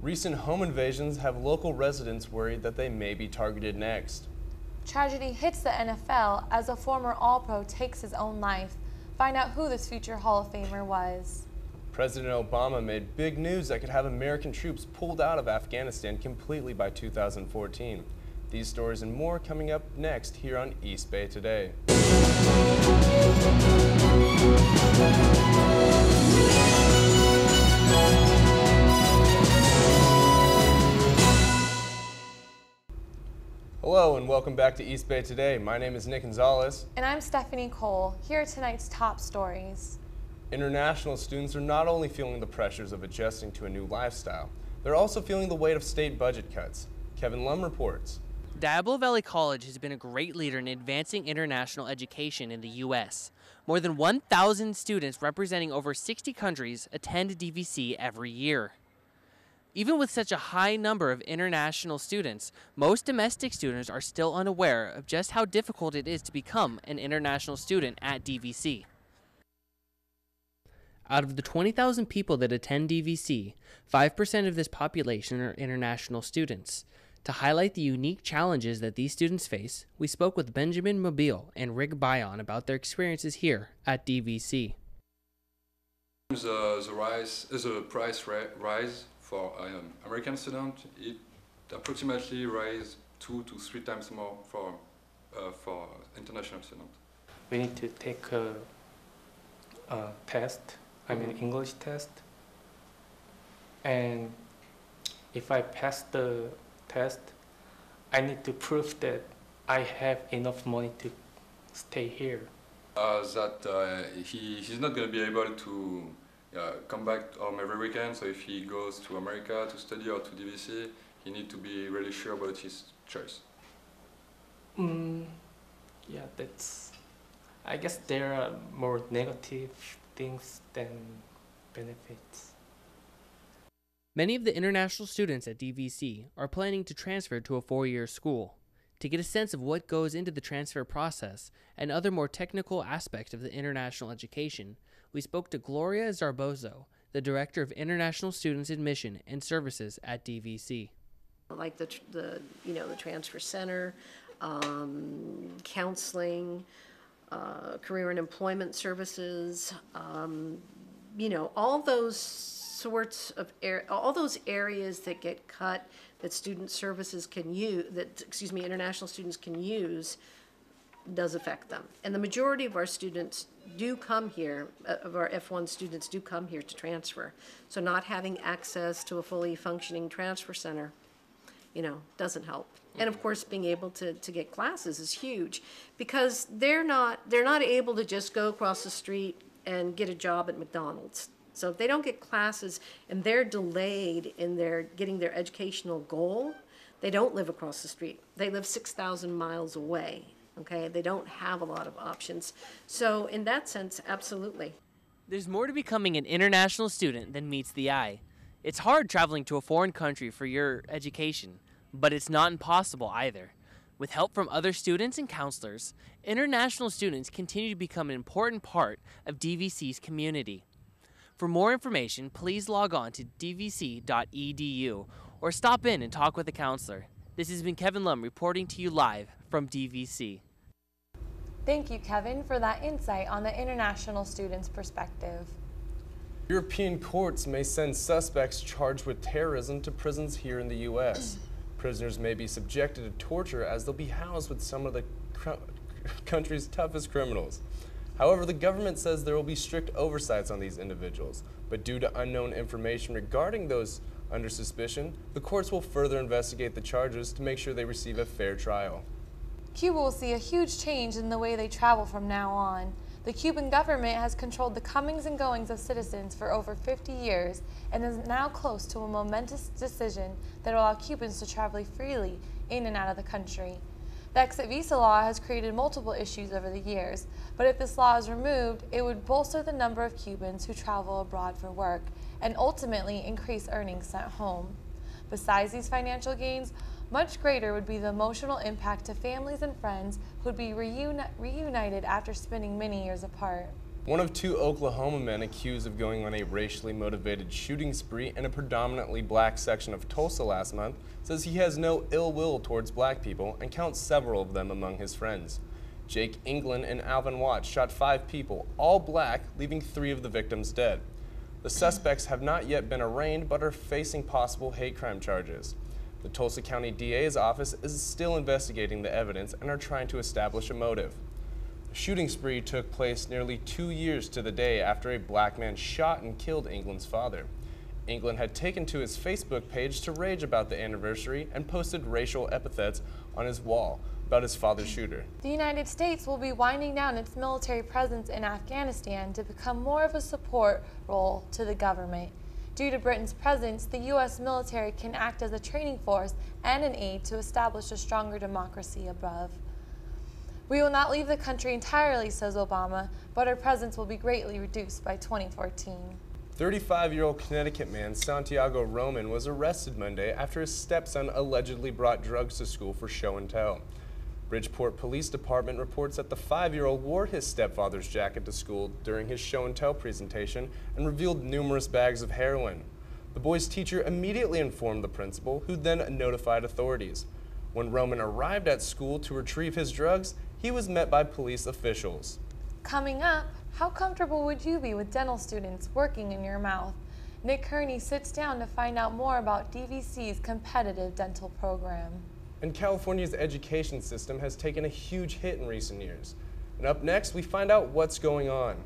Recent home invasions have local residents worried that they may be targeted next. Tragedy hits the NFL as a former All-Pro takes his own life. Find out who this future Hall of Famer was. President Obama made big news that could have American troops pulled out of Afghanistan completely by 2014. These stories and more coming up next here on East Bay Today. Hello and welcome back to East Bay Today. My name is Nick Gonzalez. And I'm Stephanie Cole. Here are tonight's top stories. International students are not only feeling the pressures of adjusting to a new lifestyle, they're also feeling the weight of state budget cuts. Kevin Lum reports. Diablo Valley College has been a great leader in advancing international education in the U.S. More than 1,000 students representing over 60 countries attend DVC every year. Even with such a high number of international students, most domestic students are still unaware of just how difficult it is to become an international student at DVC. Out of the 20,000 people that attend DVC, 5% of this population are international students. To highlight the unique challenges that these students face, we spoke with Benjamin Mobile and Rick Bion about their experiences here at DVC. The price rise for American students, it approximately rise 2 to 3 times more for international students. We need to take a test, English test, and if I pass the test, I need to prove that I have enough money to stay here. He's not going to be able to come back home every weekend, so if he goes to America to study or to DVC, he needs to be really sure about his choice. Yeah, I guess there are more negative things than benefits. Many of the international students at DVC are planning to transfer to a 4-year school. To get a sense of what goes into the transfer process and other more technical aspects of the international education, we spoke to Gloria Zarbozo, the Director of International Students Admission and Services at DVC. Like the transfer center, counseling, career and employment services, all those sorts of all those areas that get cut that student services can use, international students can use, does affect them. And the majority of our students do come here, of our F1 students do come here to transfer. So not having access to a fully functioning transfer center, doesn't help. And of course, being able to get classes is huge, because they're not able to just go across the street and get a job at McDonald's. So if they don't get classes and they're delayed in getting their educational goal, they don't live across the street. They live 6,000 miles away. Okay, they don't have a lot of options. So in that sense, absolutely. There's more to becoming an international student than meets the eye. It's hard traveling to a foreign country for your education, but it's not impossible either. With help from other students and counselors, international students continue to become an important part of DVC's community. For more information, please log on to dvc.edu or stop in and talk with a counselor. This has been Kevin Lum reporting to you live from DVC. Thank you, Kevin, for that insight on the international student's perspective. European courts may send suspects charged with terrorism to prisons here in the U.S. Prisoners may be subjected to torture as they'll be housed with some of the country's toughest criminals. However, the government says there will be strict oversights on these individuals, but due to unknown information regarding those under suspicion, the courts will further investigate the charges to make sure they receive a fair trial. Cuba will see a huge change in the way they travel from now on. The Cuban government has controlled the comings and goings of citizens for over 50 years and is now close to a momentous decision that will allow Cubans to travel freely in and out of the country. The exit visa law has created multiple issues over the years, but if this law is removed, it would bolster the number of Cubans who travel abroad for work and ultimately increase earnings sent home. Besides these financial gains, much greater would be the emotional impact to families and friends who would be reunited after spending many years apart. One of two Oklahoma men accused of going on a racially motivated shooting spree in a predominantly black section of Tulsa last month says he has no ill will towards black people and counts several of them among his friends. Jake England and Alvin Watts shot 5 people, all black, leaving 3 of the victims dead. The suspects have not yet been arraigned but are facing possible hate crime charges. The Tulsa County DA's office is still investigating the evidence and are trying to establish a motive. The shooting spree took place nearly 2 years to the day after a black man shot and killed England's father. England had taken to his Facebook page to rage about the anniversary and posted racial epithets on his wall about his father's shooter. The United States will be winding down its military presence in Afghanistan to become more of a support role to the government. Due to Britain's presence, the U.S. military can act as a training force and an aid to establish a stronger democracy above. We will not leave the country entirely, says Obama, but our presence will be greatly reduced by 2014. 35-year-old Connecticut man Santiago Roman was arrested Monday after his stepson allegedly brought drugs to school for show and tell. Bridgeport Police Department reports that the 5-year-old wore his stepfather's jacket to school during his show and tell presentation and revealed numerous bags of heroin. The boy's teacher immediately informed the principal, who then notified authorities. When Roman arrived at school to retrieve his drugs, he was met by police officials. Coming up, how comfortable would you be with dental students working in your mouth? Nick Kearney sits down to find out more about DVC's competitive dental program. And California's education system has taken a huge hit in recent years. And up next, we find out what's going on.